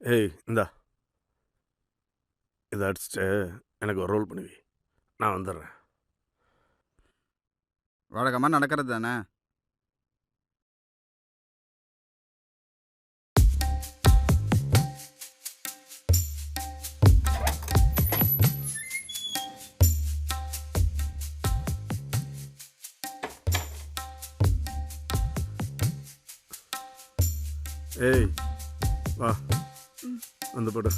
ஏய் இந்தா இதை அடிச்சுட்டு எனக்கு ஒரு ரோல் பண்ணுவி, நான் வந்துடுறேன். வழக்கமாக நடக்கிறது தானே. ஏய் வா, வந்து போடு.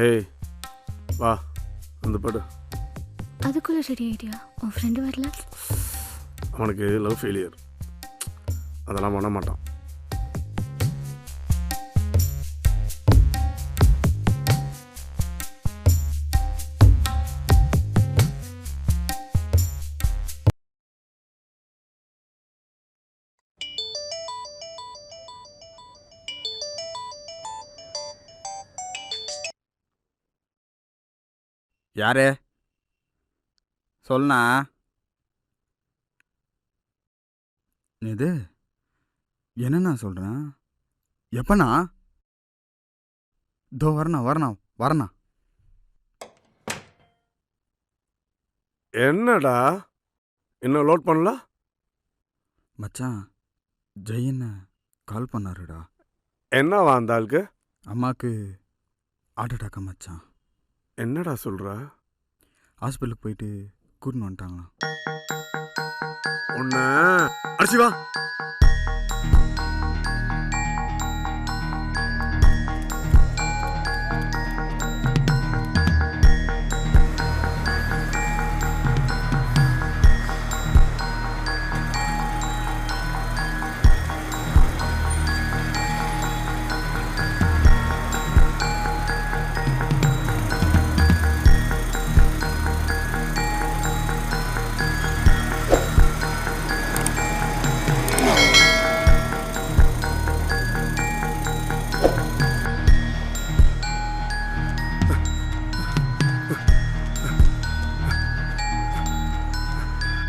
ஏய் வா, வந்து போடு. அதுக்குள்ள ரெடி ஆயிட்டியா? உன் ஃப்ரெண்டு வரல? அவனுக்கு லவ் ஃபெயிலியர், அதெல்லாம் பண்ண மாட்டான். யாரு சொல்லுண்ணா. இது என்னண்ணா சொல்கிறேன்? எப்பண்ணா? இதோ வரண்ணா. என்னடா இன்னும் லோட் பண்ணல? மச்சான், ஜெயின்னு கால் பண்ணாருடா. என்னவா அந்த ஆளுக்கு? அம்மாவுக்கு ஹார்ட் அட்டாக்கா மச்சான். என்னடா சொல்ற? ஹாஸ்பிட்டலுக்கு போயிட்டு கூட்டின்னு வந்துட்டாங்களாம். ஒன்று அடிச்சு வா.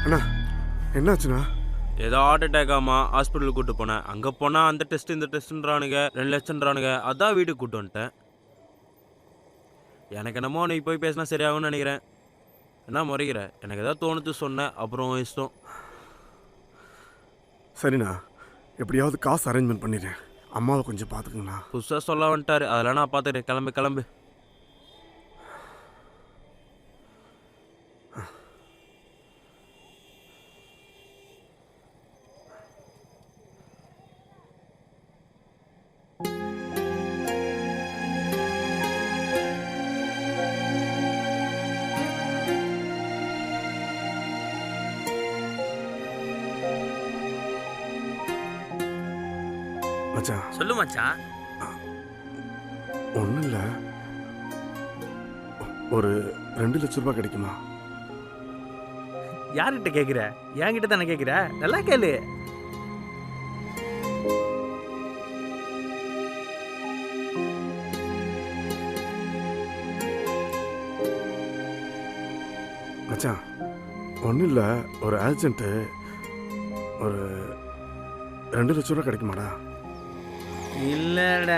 அண்ணா என்னாச்சுண்ணா? ஏதோ ஹார்ட் அட்டாக் ஆமா, ஹாஸ்பிட்டலுக்கு கூட்டு போனேன். அங்கே போனால் அந்த டெஸ்ட் இந்த டெஸ்ட்ன்றானுங்க, 2 லட்சம்ன்றானுங்க. அதான் வீட்டுக்கு கூட்டு வந்துட்டேன். எனக்கு என்னமோ நீ போய் பேசினா சரியாகும்னு நினைக்கிறேன். என்ன முறைகிற? எனக்கு ஏதாவது தோணுது சொன்னேன், அப்புறம் இஷ்டம். சரிண்ணா, எப்படியாவது காசு அரேஞ்ச்மெண்ட் பண்ணிடுறேன். அம்மாவை கொஞ்சம் பார்த்துக்குங்கண்ணா. புதுசாக சொல்ல வந்துட்டாரு, அதெல்லாம் நான் பார்த்துக்கிறேன். கிளம்பு. மச்சான் சொல்லு மச்சான். ஒன்றும் இல்லை, ஒரு 2 லட்ச ரூபாய் கிடைக்குமா? யார்கிட்ட கேட்குற? என்கிட்ட தானே கேட்குற? நல்லா கேளு. மச்சான் ஒன்றும் இல்லை, ஒரு ஏஜென்ட்டு ஒரு 2 லட்ச ரூபா கிடைக்குமாடா? இல்லடா.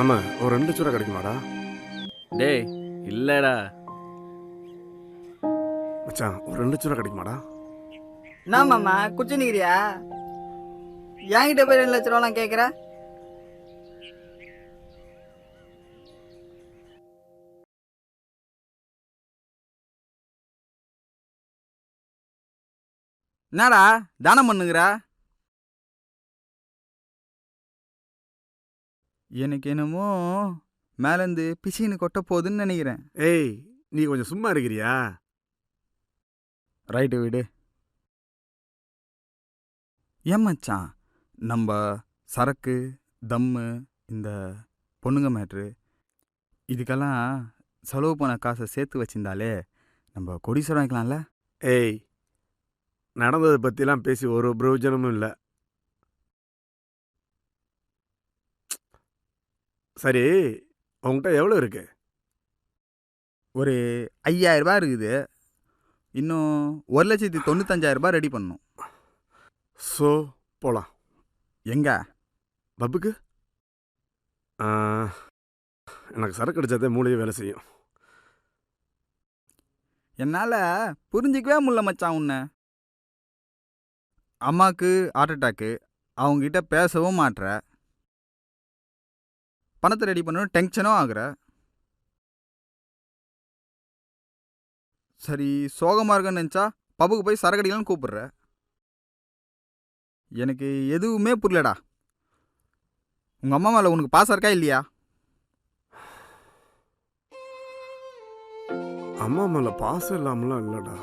ஆமாம், ஒரு 2 லட்ச ரூபா கிடைக்குமாடா? டேய் இல்லடா. மச்சான் ஒரு 2 லட்ச ரூபா கிடைக்குமாடா? என்ன மாமா குச்சினிக்கிறியா? என்கிட்ட போய் 2 லட்ச ரூபாலாம் கேட்குற? என்னடா தானம் பண்ணுங்கிற? எனக்கு என்னமோ மேலேருந்து பிசின்னு கொட்ட போகுதுன்னு நினைக்கிறேன். ஏய், நீ கொஞ்சம் சும்மா இருக்கிறியா? ரைட்டு விடு. ஏன் மச்சான், நம்ம சரக்கு தம்மு இந்த பொண்ணுங்க மேட்ரு இதுக்கெல்லாம் செலவு பண்ண காசை சேர்த்து வச்சிருந்தாலே நம்ம கொடீஸ்வரம் வைக்கலாம்ல? ஏய், நடந்ததை பற்றிலாம் பேசி ஒரு பிரயோஜனமும் இல்லை. சரி, உங்கள்கிட்ட எவ்வளோ இருக்கு? ஒரு 5000 ரூபாய் இருக்குது. இன்னும் 1,95,000 ரூபாய் ரெடி பண்ணணும். ஸோ போகலாம். எங்க? பப்புக்கு? எனக்கு சரக்கு அடித்தாதே மூளையே வேலை செய்யும். என்னால் புரிஞ்சிக்கவே முடியல மச்சான் உன்னை. அம்மாவுக்கு ஹார்ட் அட்டாக்கு, அவங்ககிட்ட பேசவும் மாட்ற, பணத்தை ரெடி பண்ணணும் டென்ஷனும் ஆகுற. சரி சோகமாக இருக்குன்னு நினச்சா பப்புக்கு போய் சரக்கடிக்கலான்னு கூப்பிடுற. எனக்கு எதுவுமே புரியலடா. உங்கள் அம்மா மேலே உனக்கு பாசம் இருக்கா இல்லையா? அம்மா மேலே பாசம் இல்லாமலாம் இல்லைடா.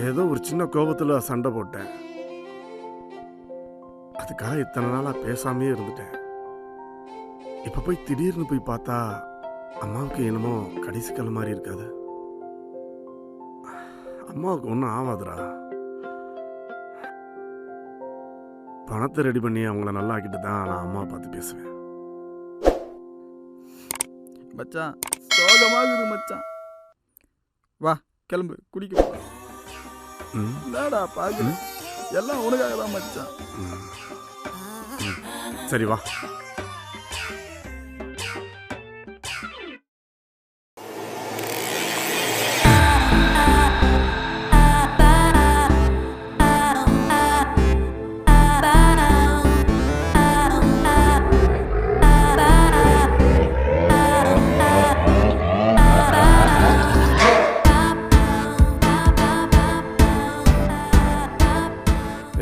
ஏதோ ஒரு சின்ன கோபத்தில் சண்டை போட்டேன். அதுக்காக இத்தனை நாளாக பேசாமே இருந்துட்டேன். இப்போ போய் திடீர்னு போய் பார்த்தா அம்மாவுக்கு என்னமோ கடைசி கால மாதிரி இருக்காது. அம்மாவுக்கு ஒன்றும் ஆகாதுடா. பணத்தை ரெடி பண்ணி அவங்கள நல்லா ஆக்கிட்டு தான் நான் அம்மா பார்த்து பேசுவேன். மச்சான் சோகமாகுது மச்சான். வா கிளம்பு குடிக்க போகலாம். என்னடா பார்க்கல, எல்லாம் உனக்காக தான் மச்சான். சரி வா.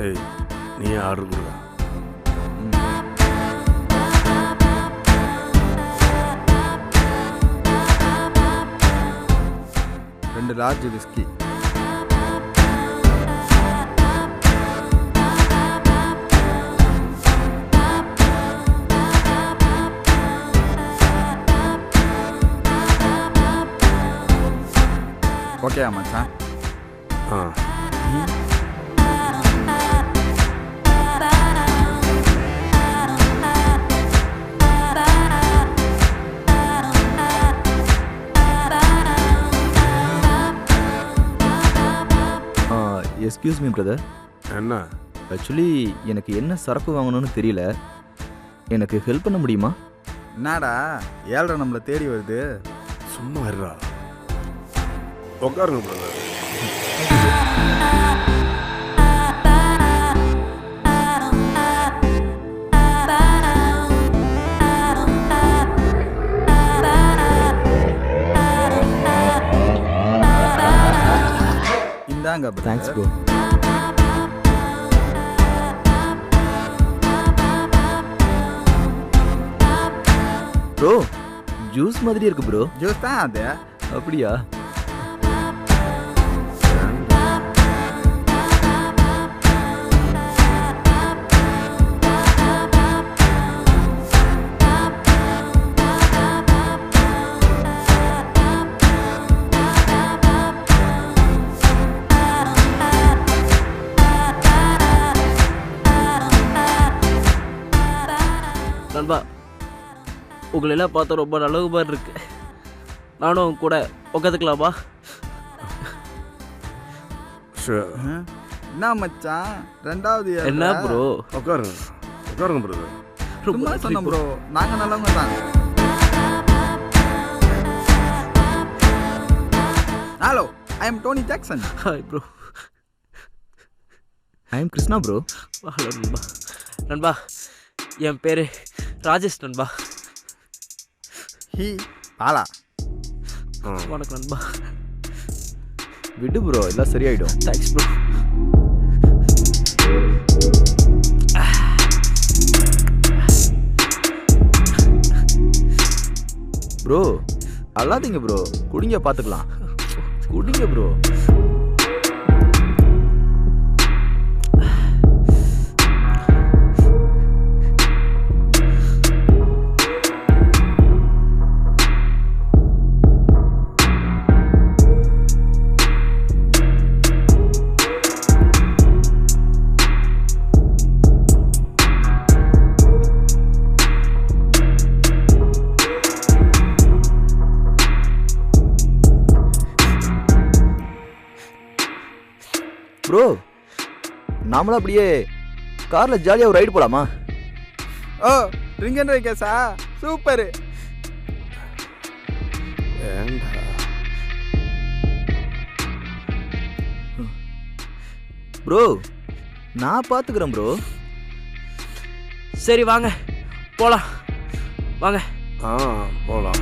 ஏய், நீ ஆர்டர் கொடுங்க. ரெண்டு லார்ஜ் விஸ்கி. ஓகே மச்சான். ஆ, எஸ்கியூஸ் மீ பிரதர். என்ன? ஆக்சுவலி எனக்கு என்ன சரக்கு வாங்கணும்னு தெரியல, எனக்கு ஹெல்ப் பண்ண முடியுமா? என்னடா 7:30 நம்மளை தேடி வருது. சும்மா இருடா. உட்காருங்க பிரதர். இந்தாங்க brother. Thanks bro. Bro juice மாதிரி இருக்கு ப்ரோ. ஜூஸ் தான் அது. அப்படியா? நண்பா, உங்களெல்லாம் பார்த்தா ரொம்ப நல்லது மாதிரி இருக்கு. நானும் கூட உட்காந்துக்கலாமா? என்ன மச்சான் ரெண்டாவது என்ன ப்ரோ? உட்காருங்க உட்காருங்க பிரதர். சும்மா சொன்னோம் ப்ரோ, நாங்கள் நல்லவங்க தான். Hello, I am Tony Jackson. Hi bro. I am Krishna bro. Hello நண்பா. நண்பா, என் பேர் ராஜேஷ் நண்பா. ஹி பாலா. வணக்கம் நண்பா. விடு ப்ரோ, எல்லாம் சரியாயிடும். Thanks bro. ப்ரோ அல்லாதீங்க ப்ரோ, குடிங்க பார்த்துக்கலாம். குடிங்க ப்ரோ. ப்ரோ நாமளும் அப்படியே கார்ல ஜாலியாக ஒரு ரைடு போலாமா? ஓ ட்ரிங்க் அண்ட் ட்ரைவ் கேஸா? சூப்பர். ஏண்டா ப்ரோ நான் பார்த்துக்கிறேன் ப்ரோ. சரி வாங்க போலாம். வாங்க. போகலாம்.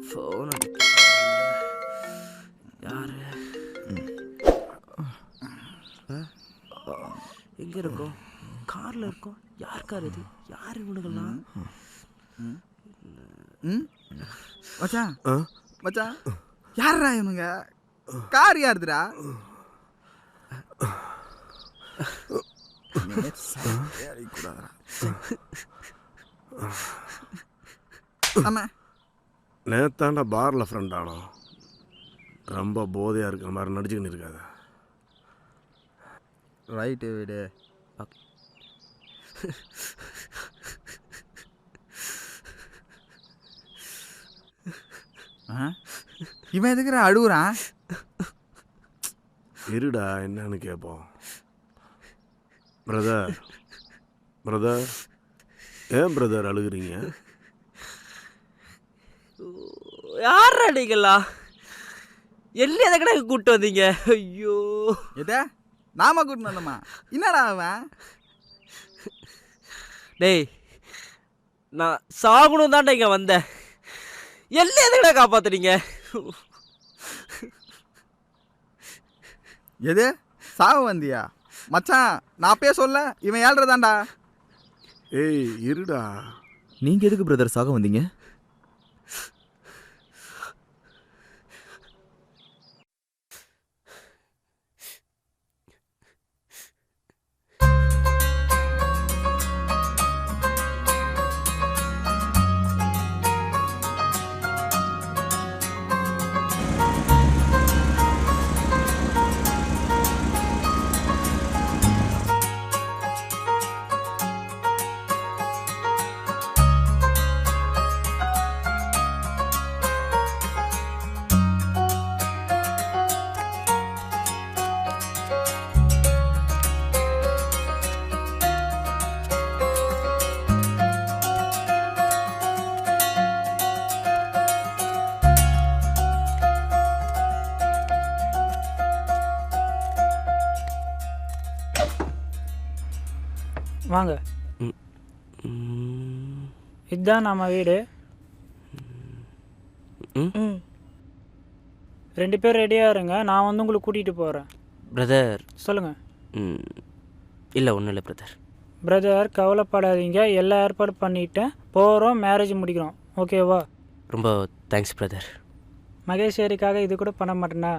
ஃபோன் யாரு? எங்க இருக்கோம்? கார்ல இருக்கோம். யார் கார் இது? யார் இவனுங்கெல்லாம்? மச்சான் மச்சான் யாரா இவனுங்க? கார் யாருதுடா? ஆமா நேத்தாண்டா பார்ல ஃப்ரெண்ட் ஆனோம். ரொம்ப போதையா இருக்கிற மாதிரி நடிச்சுக்கின்னு இருக்காத. ரைட்டு விடு. இவன் எதுக்குற அழுகுறான்? இருடா என்னன்னு கேட்போம். பிரதர் பிரதர் ஏன் பிரதர் அழுகுறீங்க? யார் அடிங்களா? எல்லி எதை கிட்ட கூப்பிட்டு வந்தீங்க? ஐயோ எதா நாம கூட்டின்னு வந்தோமா? என்னடா அவன்? டேய் நான் சாகணும் தான்டா இங்கே வந்தேன். எல்லி எதை கிட்ட காப்பாத்துறீங்க? எது சாவு வந்தியா? மச்சான் நான் அப்பயே சொல்ல இவன் ஏழ்றதாண்டா. ஏய் இருடா. நீங்கள் எதுக்கு பிரதர் சாக வந்தீங்க? வாங்க. இதுதான் நம்ம வீடு. 2 பேர் ரெடியாக இருங்க, நான் வந்து உங்களுக்கு கூட்டிகிட்டு போகிறேன். பிரதர். சொல்லுங்கள். இல்லை ஒன்றும் இல்லை பிரதர். பிரதர் கவலைப்படாதீங்க, எல்லா ஏற்பாடு பண்ணிவிட்டேன். போகிறோம், மேரேஜ் முடிக்கிறோம். ஓகேவா? ரொம்ப தேங்க்ஸ் பிரதர். மகேஸ்வரிக்காக இது கூட பண்ண மாட்டேனா?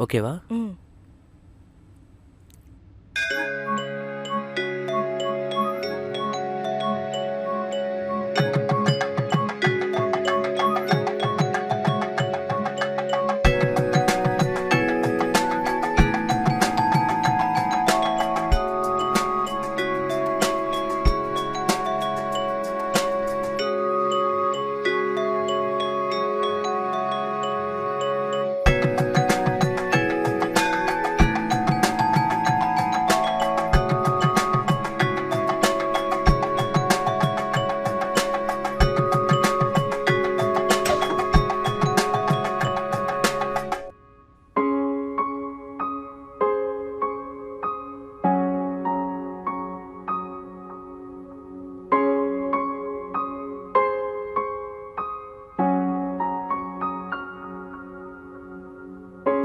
ஓகேவா?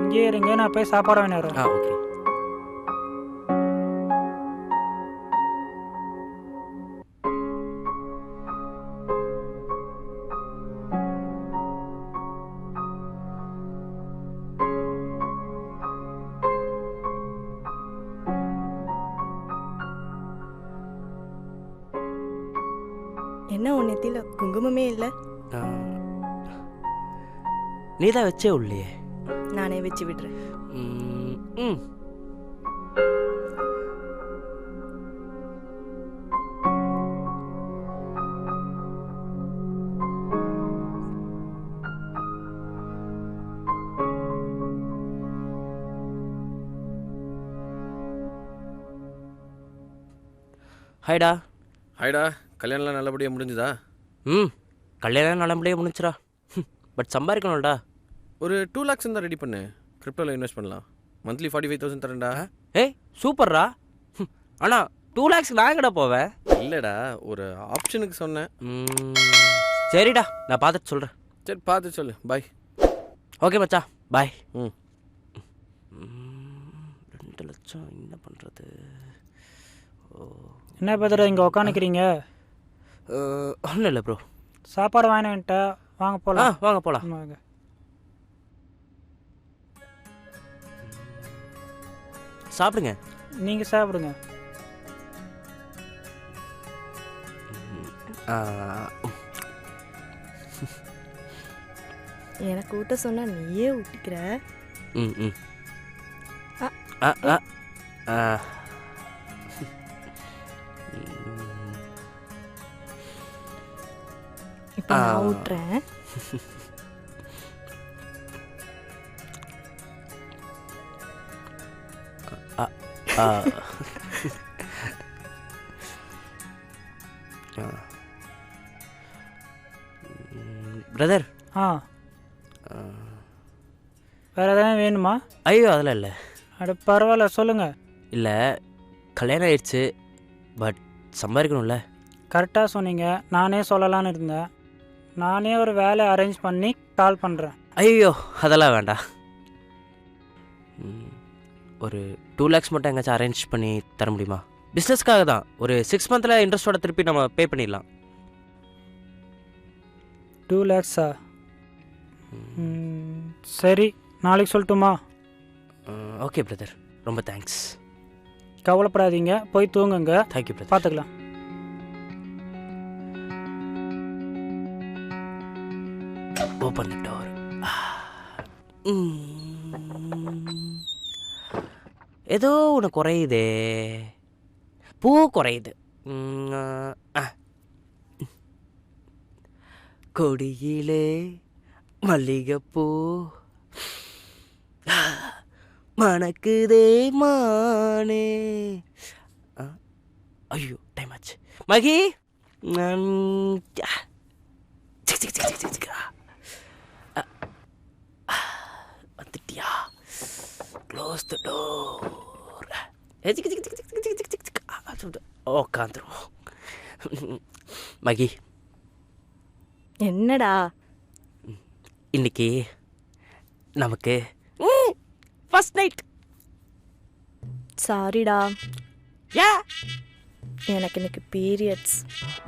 இங்கே இருங்க, நான் போய் சாப்பாடு வாங்கி வரேன். ஓகே. என்ன உன் நெத்தியில குங்குமமே இல்லை? நீ தான் வச்சே உள்ளே. நானே வச்சு விடுறேன். ஹாய்டா. ஹாய்டா. கல்யாணம்லாம் நல்லபடியாக முடிஞ்சுதா? கல்யாணம் நல்லபடியாக முடிஞ்சுடா. பட் சம்பாதிக்கணும்டா. ஒரு 2 lakhs இருந்தால் ரெடி பண்ணு. கிரிப்டோவில் இன்வெஸ்ட் பண்ணலாம். மந்த்லி 45,000 தரேன்டா. ஏய் சூப்பர்ரா. ஆனால் 2 lakhs நான் எங்கடா போவேன்? இல்லைடா, ஒரு ஆப்ஷனுக்கு சொன்னேன். சரிடா, நான் பார்த்துட்டு சொல்கிறேன். சரி பார்த்து சொல்லு. பாய். ஓகே மச்சா, பாய். 2 லட்சம் என்ன பண்ணுறது? என்ன பத்திர இங்கே உக்காந்துக்கிறீங்க? ஒன்றும் இல்லை ப்ரோ. சாப்பாடு வாங்கினேன்ட்ட, வாங்க போகலாம். வாங்க போகலாம். வாங்க. சாப்பிடுங்க. நீங்கள் சாப்பிடுங்க. எனக்கு ஊட்ட சொன்னா நீயே ஊட்டிக்கிற. இப்போ நான் ஊட்டுறேன். பிரதர். வேறு எதாவது வேணுமா? ஐயோ அதெல்லாம் இல்லை. அட பரவாயில்ல, சொல்லுங்கள். இல்லை, கல்யாணம் ஆயிடுச்சு, பட் சம்பாதிக்கணும்ல. கரெக்டாக சொன்னீங்க. நானே சொல்லலான்னு இருந்தேன். நானே ஒரு வேலை அரேஞ்ச் பண்ணி கால் பண்ணுறேன். ஐயோ அதெல்லாம் வேண்டாம். ஒரு 2 lakhs மட்டும் எங்கேயாச்சும் அரேஞ்ச் பண்ணி தர முடியுமா? பிஸ்னஸ்க்காக தான். ஒரு 6 months இன்ட்ரெஸ்ட்டோட திருப்பி நம்ம பே பண்ணிடலாம். 2 lakhs? சரி, நாளைக்கு சொல்லட்டுமா? ஓகே பிரதர், ரொம்ப தேங்க்ஸ். கவலைப்படாதீங்க, போய் தூங்குங்க. Thank you brother. பார்த்துக்கலாம். Open the door. ஏதோ ஒன்று குறையுதே. பூ குறையுது. கொடியிலே மல்லிகைப்பூ மணக்குதே மானே. ஐயோ டைம் ஆச்சு. மகி வந்துட்டியா? Close the door. உட்காந்துருவோம். மகி, என்னடா? இன்னைக்கு நமக்கு ஃபர்ஸ்ட் நைட். சாரிடா, ஏ எனக்கு இன்னைக்கு பீரியட்ஸ்.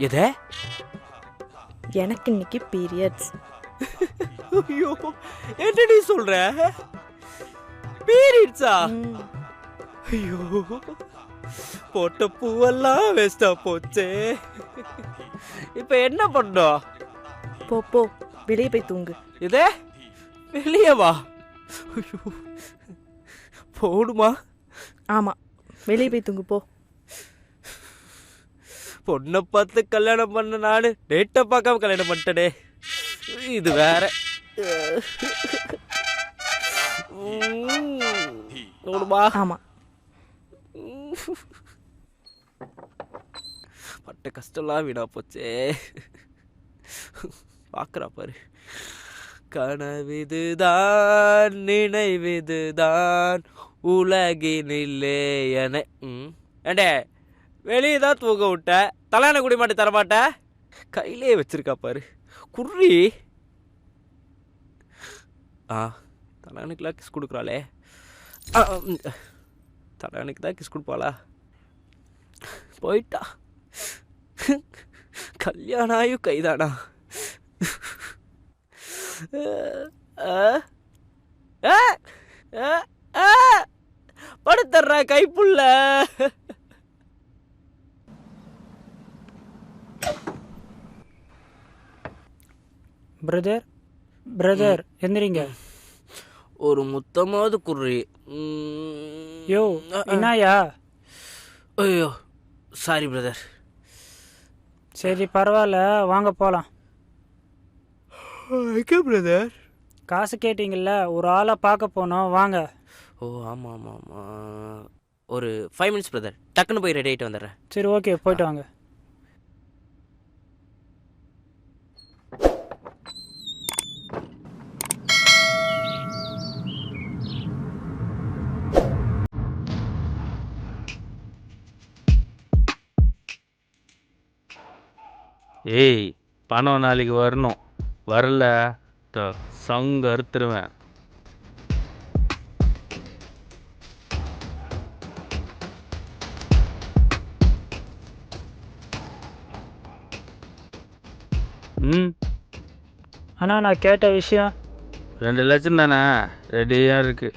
எது? எனக்கு இன்னைக்கு பீரியட்ஸ். ஐயோ, என்னடி சொல்ற? பீரியட்ஸா? ஐயோ, போட்ட பூவெல்லாம் வேஸ்டா போச்சே. இப்ப என்ன பண்ணோம்? போ போ, வெளியே போய் தூங்கு. இதே வெளியே வா. ஐயோ, போடுமா? ஆமா, வெளியே போய் தூங்கு போ. பொண்ணை பார்த்து கல்யாணம் பண்ண நானு டேட்டை பார்க்காம கல்யாணம் பண்ணிட்டனே. இது வேற. போடுமா? ஆமா. பட்ட கஷ்டம்லாம் வீணா போச்சே. பார்க்குறா பாரு. கனவிதுதான் நினைவிதுதான் உலகினில்லே என. ஏண்டே, வெளியே தான் தூங்க விட்ட, தலையான குடி மாட்டி தரமாட்ட, கையிலே வச்சிருக்கா பாரு குர்ரி. தலையானுக்குலாம் கிஸ் கொடுக்குறாளே. தலையானுக்கு தான் கிஸ் கொடுப்பாளா? போயிட்டா. கல்யாணம் ஆயும் கைதானா? படுத்துறா கைப்புள்ள. பிரதர் பிரதர் எந்திரிங்க. ஒரு முத்தமாவது குர்ரி. யோ என்னாயா? ஐயோ சாரி பிரதர். சரி பரவாயில்ல, வாங்க போகலாம். எங்கே பிரதர்? காசு கேட்டிங்கல்ல, ஒரு ஆளை பார்க்க போனோம், வாங்க. ஓ ஆமாம் ஆமாம் ஆமாம். ஒரு 5 minutes பிரதர், டக்குன்னு போய் ரெடி ஆகிட்டு வந்துடுறேன். சரி ஓகே, போயிட்டு வாங்க. ஏய், பணம் நாளைக்கு வரணும். வரல சங்க அறுத்துருவேன். அண்ணா, நான் கேட்ட விஷயம் 2 லட்சம் தானே, ரெடியாக இருக்கு.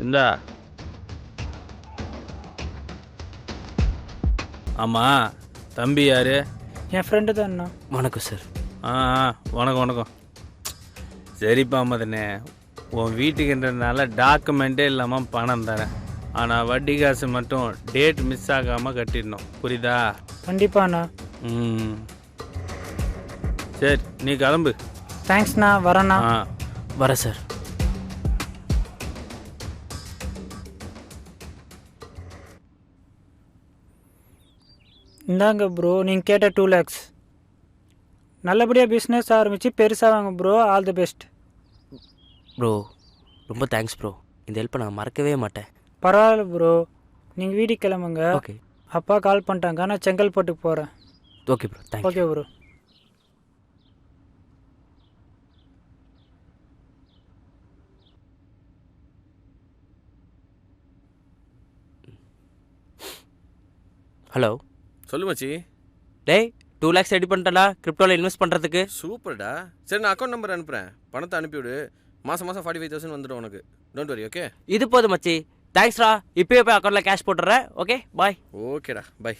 இந்தா. ஆமாம், தம்பி யாரு? என் ஃப்ரெண்டு தான் அண்ணா. வணக்கம் சார். வணக்கம் வணக்கம். சரிப்பா மதனே, உன் வீட்டுக்குன்றதுனால டாக்குமெண்ட்டே இல்லாமல் பணம் தரேன். ஆனால் வட்டி காசு மட்டும் டேட் மிஸ் ஆகாமல் கட்டிடணும், புரியுதா? கண்டிப்பா அண்ணா. சரி, நீ கிளம்பு. தேங்க்ஸ்ண்ணா, வரேண்ணா. வரேன் சார். இந்தாங்க ப்ரோ, நீங்கள் கேட்ட 2 lakhs. நல்லபடியாக பிஸ்னஸ் ஆரம்பித்து பெருசாக வாங்க bro. All the best bro. ரொம்ப தேங்க்ஸ் ப்ரோ. இந்த ஹெல்ப்பை நான் மறக்கவே மாட்டேன். பரவாயில்ல ப்ரோ, நீங்கள் வீட்டுக்கு கிளம்புங்க. ஓகே. அப்பா கால் பண்ணிட்டாங்க, நான் செங்கல்பட்டுக்கு போகிறேன். Okay bro, thanks. Okay bro. Hello. சொல்லு மச்சி. டேய், 2 lakhs ரெடி பண்ணிட்டேன்டா கிரிப்டோவில் இன்வெஸ்ட் பண்ணுறதுக்கு. சூப்பர்டா. சரி, நான் அக்கௌண்ட் நம்பர் அனுப்புகிறேன், பணத்தை அனுப்பிவிடு. மாதம் 45,000 வந்துடும் உனக்கு. Don't worry. ஓகே, இது போதும் மச்சி. தேங்க்ஸ்டா. இப்போயே போய் அக்கௌண்ட்டில் கேஷ் போட்டுறேன். ஓகே, பாய். ஓகேடா, பை.